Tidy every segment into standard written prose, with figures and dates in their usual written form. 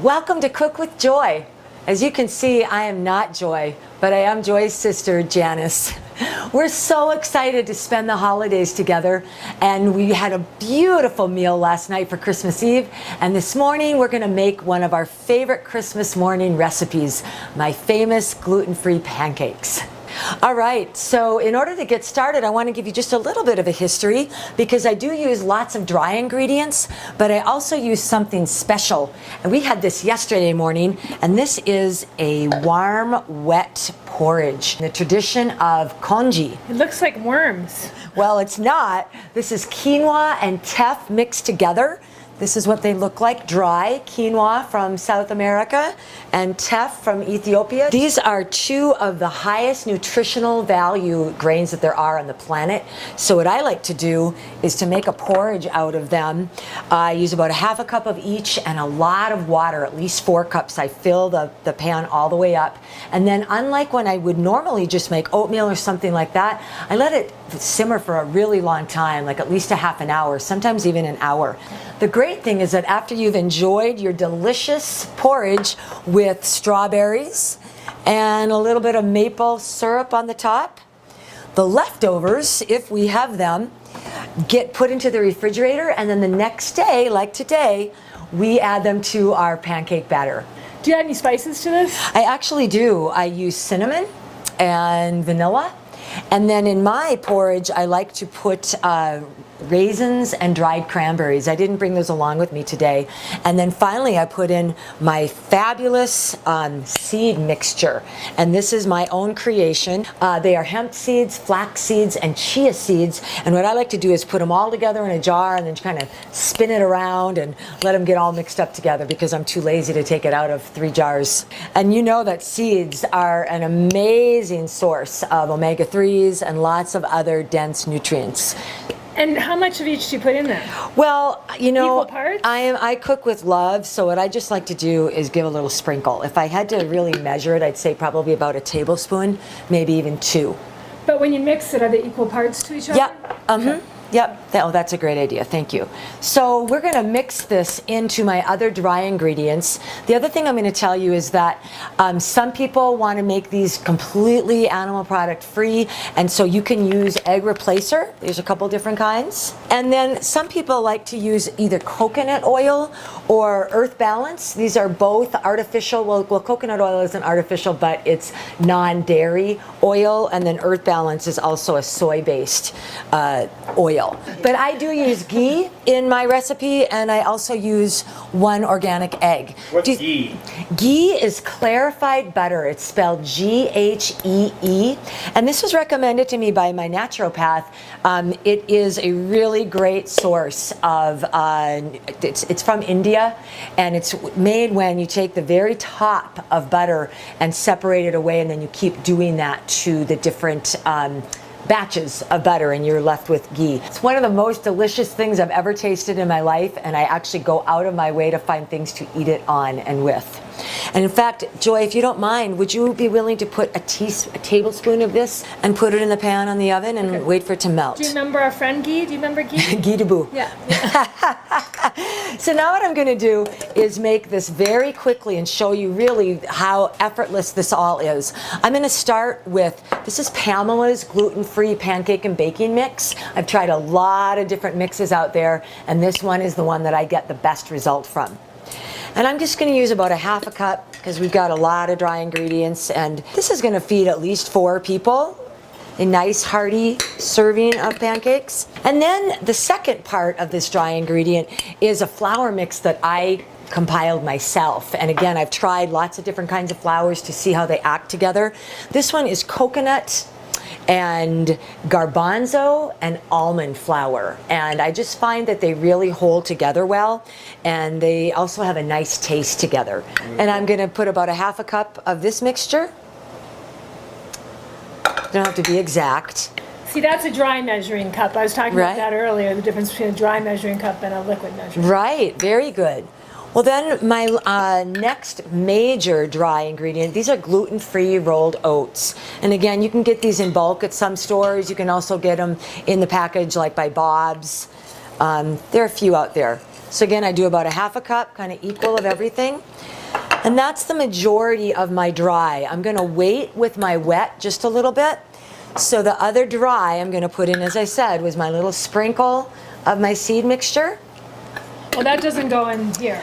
Welcome to Cook with Joy. As you can see, I am not Joy, but I am Joy's sister, Janis. We're so excited to spend the holidays together, and we had a beautiful meal last night for Christmas Eve, and this morning we're going to make one of our favorite Christmas morning recipes, my famous gluten-free pancakes. All right, so in order to get started, I want to give you just a little bit of a history because I do use lots of dry ingredients, but I also use something special. And we had this yesterday morning, and this is a warm, wet porridge, the tradition of congee. It looks like worms. Well, it's not. This is quinoa and teff mixed together. This is what they look like, dry quinoa from South America and teff from Ethiopia. These are two of the highest nutritional value grains that there are on the planet. So what I like to do is to make a porridge out of them. I use about a half a cup of each and a lot of water, at least 4 cups. I fill the pan all the way up. And then unlike when I would normally just make oatmeal or something like that, I let it simmer for a really long time, like at least a half an hour, sometimes even an hour. The great thing is that after you've enjoyed your delicious porridge with strawberries and a little bit of maple syrup on the top, the leftovers, if we have them, get put into the refrigerator, and then the next day, like today, we add them to our pancake batter. Do you add any spices to this? I actually do. I use cinnamon and vanilla. And then in my porridge, I like to put raisins and dried cranberries. I didn't bring those along with me today. And then finally, I put in my fabulous seed mixture. And this is my own creation. They are hemp seeds, flax seeds, and chia seeds. And what I like to do is put them all together in a jar and then kind of spin it around and let them get all mixed up together because I'm too lazy to take it out of 3 jars. And you know that seeds are an amazing source of omega-3s and lots of other dense nutrients. And how much of each do you put in there? Well, you know, Equal parts? I cook with love, so what I just like to do is give a little sprinkle. If I had to really measure it, I'd say probably about a tablespoon, maybe even 2. But when you mix it, are they equal parts to each other? Yep. Okay. Yep. Oh, that's a great idea. Thank you. So we're going to mix this into my other dry ingredients. The other thing I'm going to tell you is that some people want to make these completely animal product free, and so you can use egg replacer. There's a couple different kinds. And then some people like to use either coconut oil or earth balance. These are both artificial. Well, coconut oil isn't artificial, but it's non-dairy oil, and then earth balance is also a soy-based oil. But I do use ghee in my recipe, and I also use 1 organic egg. What's ghee? Ghee is clarified butter. It's spelled G-H-E-E. And this was recommended to me by my naturopath. It is a really great source of, it's from India, and it's made when you take the very top of butter and separate it away, and then you keep doing that to the different batches of butter, and you're left with ghee. It's one of the most delicious things I've ever tasted in my life, and I actually go out of my way to find things to eat it on and with. And in fact, Joy, if you don't mind, would you be willing to put a tablespoon of this and put it in the pan on the oven and wait for it to melt? Do you remember our friend Guy? Do you remember Guy? Guy Debou. Yeah. So now what I'm going to do is make this very quickly and show you really how effortless this all is. I'm going to start with, this is Pamela's gluten-free pancake and baking mix. I've tried a lot of different mixes out there, and this one is the one that I get the best result from. And I'm just going to use about a half a cup because we've got a lot of dry ingredients, and this is going to feed at least 4 people. A nice hearty serving of pancakes. And then the second part of this dry ingredient is a flour mix that I compiled myself. And again, I've tried lots of different kinds of flours to see how they act together. This one is coconut and garbanzo and almond flour, and I just find that they really hold together well, and they also have a nice taste together. And I'm going to put about a half a cup of this mixture. Don't have to be exact. See, that's a dry measuring cup. I was talking about that earlier, the difference between a dry measuring cup and a liquid measuring cup. Right, very good. Well, then my next major dry ingredient, these are gluten-free rolled oats. And again, you can get these in bulk at some stores. You can also get them in the package like by Bob's. There are a few out there. So again, I do about a half a cup, kind of equal of everything. And that's the majority of my dry. I'm gonna wait with my wet just a little bit. So the other dry I'm gonna put in, as I said, was my little sprinkle of my seed mixture. Well, that doesn't go in here.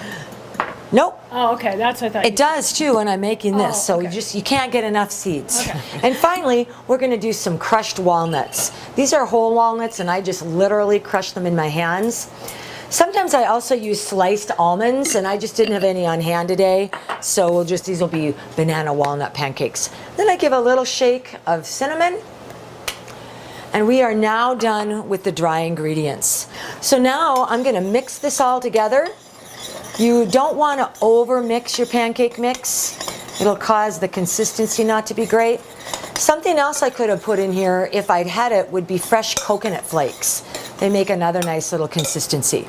Nope. Oh, okay, that's what I thought. It does too when I'm making this, so okay. you can't get enough seeds. Okay. And finally, we're gonna do some crushed walnuts. These are whole walnuts and I just literally crush them in my hands. Sometimes I also use sliced almonds, and I just didn't have any on hand today, so these will be banana walnut pancakes. Then I give a little shake of cinnamon, and we are now done with the dry ingredients. So now I'm gonna mix this all together. You don't wanna over mix your pancake mix. It'll cause the consistency not to be great. Something else I could have put in here if I'd had it would be fresh coconut flakes. They make another nice little consistency.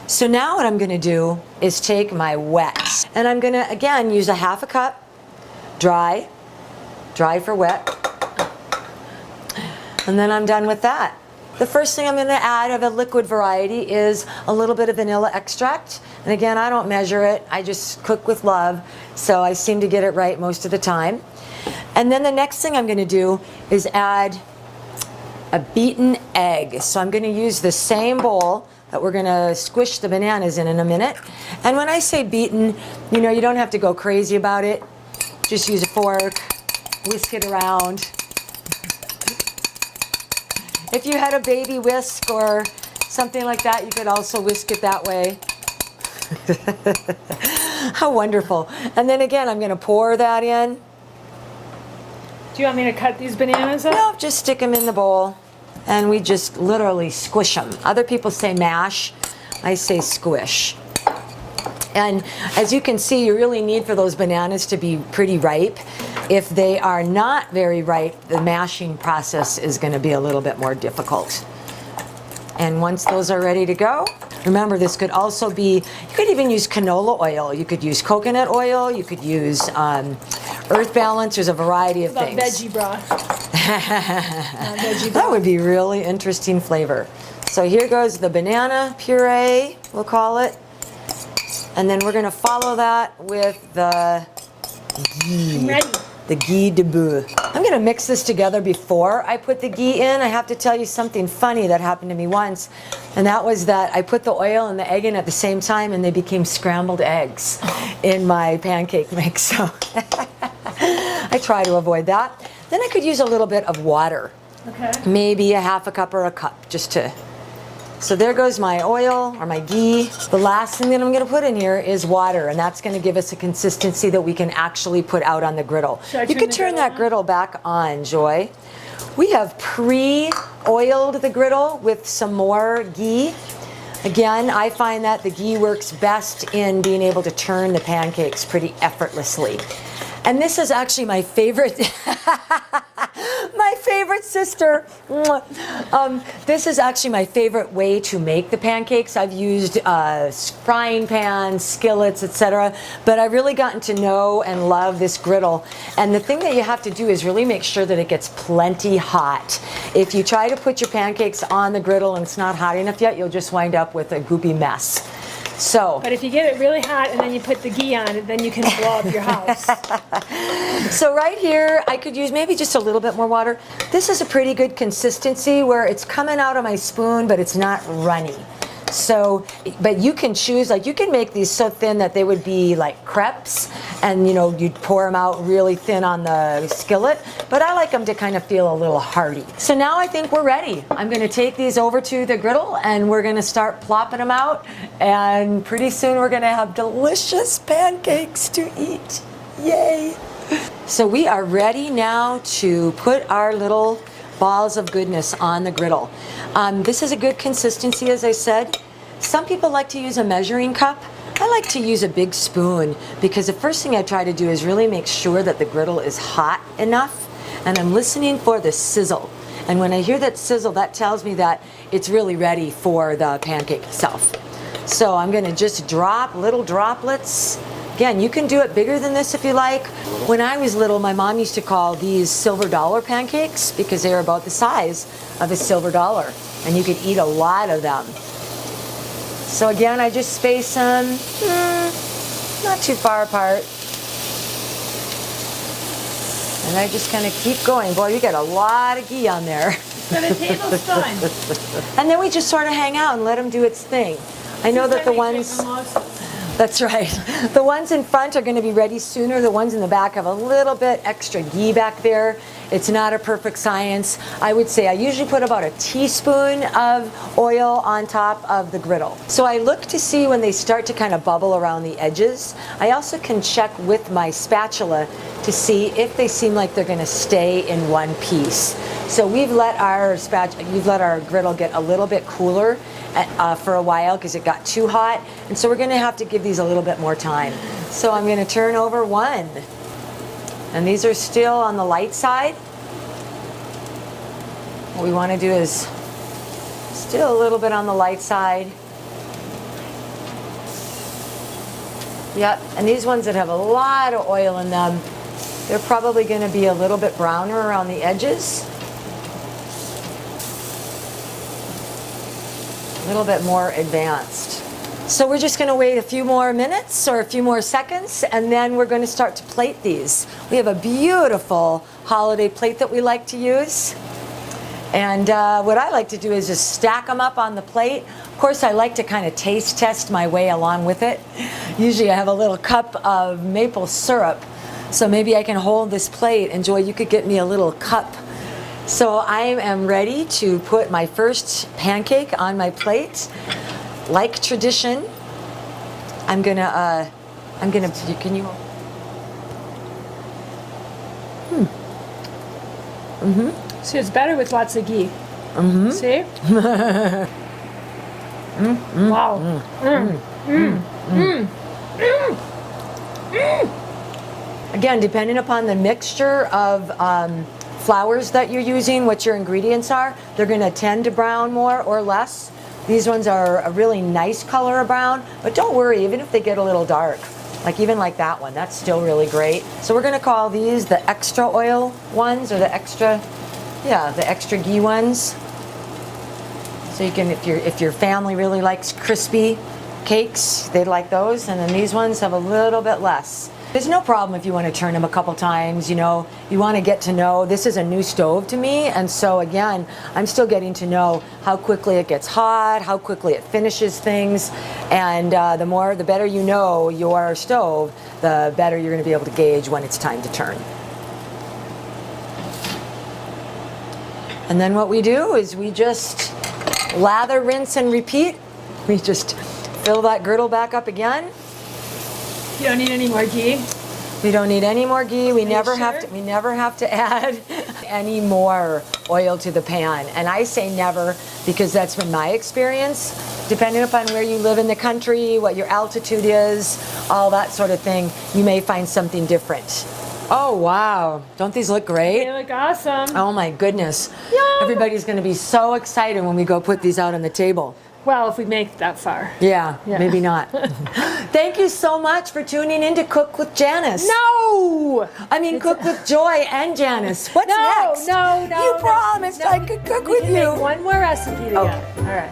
So now what I'm gonna do is take my wet, and I'm gonna again use a half a cup, dry for wet, and then I'm done with that. The first thing I'm gonna add of a liquid variety is a little bit of vanilla extract. And again, I don't measure it, I just cook with love, so I seem to get it right most of the time. And then the next thing I'm gonna do is add a beaten egg. So I'm gonna use the same bowl that we're gonna squish the bananas in a minute. And when I say beaten, you know, you don't have to go crazy about it. Just use a fork, whisk it around. If you had a baby whisk or something like that, you could also whisk it that way. How wonderful. And then again, I'm gonna pour that in. Do you want me to cut these bananas up? No, just stick them in the bowl. And we just literally squish them. Other people say mash, I say squish. And as you can see, you really need for those bananas to be pretty ripe. If they are not very ripe, the mashing process is going to be a little bit more difficult. And once those are ready to go, remember this could also be, you could even use canola oil, you could use coconut oil, you could use Earth Balance, there's a variety of things. Veggie broth. That would be really interesting flavor. So here goes the banana puree, we'll call it. And then we're gonna follow that with the ghee. I'm ready. The ghee de boeuf. I'm gonna mix this together before I put the ghee in. I have to tell you something funny that happened to me once. And that was that I put the oil and the egg in at the same time and they became scrambled eggs in my pancake mix. So I try to avoid that. Then I could use a little bit of water. Okay. Maybe a half a cup or a cup, just to. So there goes my oil or my ghee. The last thing that I'm gonna put in here is water, and that's gonna give us a consistency that we can actually put out on the griddle. You could turn that griddle back on, Joy. We have pre-oiled the griddle with some more ghee. Again, I find that the ghee works best in being able to turn the pancakes pretty effortlessly. And this is actually my favorite, my favorite sister. This is actually my favorite way to make the pancakes. I've used frying pans, skillets, etc. But I've really gotten to know and love this griddle. And the thing that you have to do is really make sure that it gets plenty hot. If you try to put your pancakes on the griddle and it's not hot enough yet, you'll just wind up with a goopy mess. So, but if you get it really hot and then you put the ghee on it, then you can blow up your house. So right here, I could use maybe just a little bit more water. This is a pretty good consistency where it's coming out of my spoon, but it's not runny. So, but you can choose, like you can make these so thin that they would be like crepes, and you know, you'd pour them out really thin on the skillet, but I like them to kind of feel a little hearty. So now I think we're ready. I'm gonna take these over to the griddle and we're gonna start plopping them out, and pretty soon we're gonna have delicious pancakes to eat. Yay! So we are ready now to put our little balls of goodness on the griddle. This is a good consistency, as I said. Some people like to use a measuring cup. I like to use a big spoon because the first thing I try to do is really make sure that the griddle is hot enough, and I'm listening for the sizzle. And when I hear that sizzle, that tells me that it's really ready for the pancake itself. So I'm gonna just drop little droplets. Again, you can do it bigger than this if you like. When I was little, my mom used to call these silver dollar pancakes because they were about the size of a silver dollar, and you could eat a lot of them. So again, I just space them not too far apart. And I just kind of keep going. Boy, you got a lot of ghee on there. So the tablespoon. And then we just sort of hang out and let them do its thing. I know that the ones... That's right. The ones in front are going to be ready sooner. The ones in the back have a little bit extra ghee back there. It's not a perfect science. I would say I usually put about a teaspoon of oil on top of the griddle. So I look to see when they start to kind of bubble around the edges. I also can check with my spatula to see if they seem like they're going to stay in one piece. So we've let our griddle get a little bit cooler for a while because it got too hot, and so we're going to have to give these a little bit more time. So I'm going to turn over one, and these are still on the light side. What we want to do is still a little bit on the light side. Yep, and these ones that have a lot of oil in them, they're probably going to be a little bit browner around the edges. A little bit more advanced. So we're just going to wait a few more minutes or a few more seconds, and then we're going to start to plate these. We have a beautiful holiday plate that we like to use. And what I like to do is just stack them up on the plate. Of course, I like to kind of taste test my way along with it. Usually I have a little cup of maple syrup. So maybe I can hold this plate, and Joy, you could get me a little cup. So I am ready to put my first pancake on my plate. Like tradition, can you? See, it's better with lots of ghee. See? Wow. Again, depending upon the mixture of flours that you're using, what your ingredients are, they're going to tend to brown more or less. These ones are a really nice color of brown, but don't worry, even if they get a little dark, even like that one, that's still really great. So we're going to call these the extra oil ones, or the extra ghee ones. So you can, if your family really likes crispy cakes, they'd like those, and then these ones have a little bit less. There's no problem if you want to turn them a couple times. You know, you want to get to know, this is a new stove to me, and so again, I'm still getting to know how quickly it gets hot, how quickly it finishes things, and the better you know your stove, the better you're going to be able to gauge when it's time to turn. And then what we do is we just lather, rinse, and repeat. We just fill that girdle back up again. You don't need any more ghee? We don't need any more ghee. We never sure? have to add any more oil to the pan. And I say never because that's been my experience. Depending upon where you live in the country, what your altitude is, all that sort of thing, you may find something different. Oh, wow. Don't these look great? They look awesome. Oh, my goodness. Yum. Everybody's going to be so excited when we go put these out on the table. Well, if we make it that far. Yeah, maybe not. Thank you so much for tuning in to Cook with Janis. No! Cook with Joy and Janis. What's next? No. You promised I could cook with you. Make one more recipe together. Okay. All right.